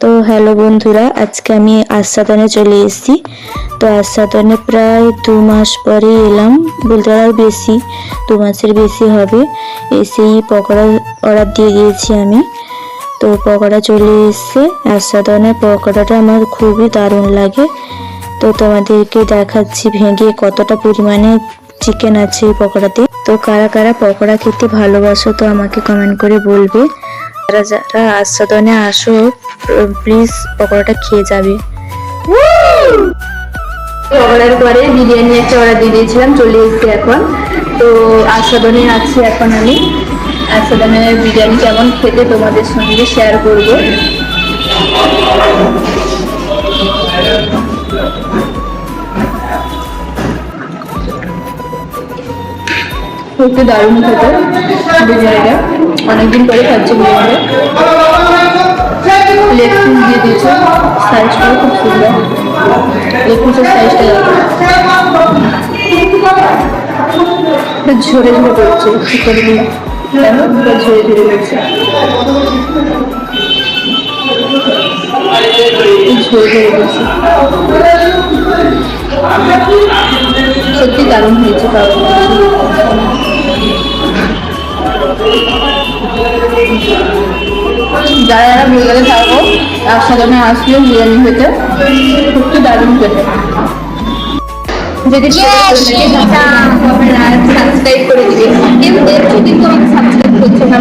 তো হ্যালো বন্ধুরা, আজকে আমি আস্বাদনে চলে এসেছি। তো আস্বাদনে প্রায় 2 মাস পরে এলাম, বলতে আর বেশি, 2 মাসের বেশি হবে। এসেই পকোড়া অর্ডার দিয়ে দিয়েছি আমি। তো পকোড়া চলে এসছে। আস্বাদনের পকোড়াটা আমার খুবই দারুণ লাগে। তো তোমাদেরকে দেখাচ্ছি ভেঙে কতটা পরিমাণে চিকেন আছে এই পকোড়াতে। তো কারা কারা পকোড়া খেতে ভালোবাসো তো আমাকে কমেন্ট করে বলবে। যারা যারা আস্বাদনে আসো প্লিজ পকোড়াটা খেয়ে যাবে। পকোড়ার পরে বিরিয়ানি একটা অর্ডার দিয়ে দিয়েছিলাম, চলে এসেছে এখন। তো আস্বাদনে আছি এখন আমি। আস্বাদনের বিরিয়ানি কেমন খেতে তোমাদের সঙ্গে শেয়ার করবো। খুবই দারুণ খেতে বিরিয়ানিটা, অনেকদিন পরে খাচ্ছি বিরিয়ানি। লেগ পিস দিয়ে দিয়েছে, সাইজটাও খুব সুন্দর। লেগ পিসের সাইজটা ঝরে ঝরে পড়ছে, ঝরে ঝরে পড়ছে, ঝরে পড়ছে। সত্যি দারুণ হয়েছে খাওয়া। যারা যারা বিরিয়ানি থাকবো আস্বাদনে আসলে বিরিয়ানি খেতে সত্যি দারুণ খেতে। যদি সাবস্ক্রাইব করে দিবে, কিন্তু দেখছো কিন্তু আমাকে সাবস্ক্রাইব করছো না।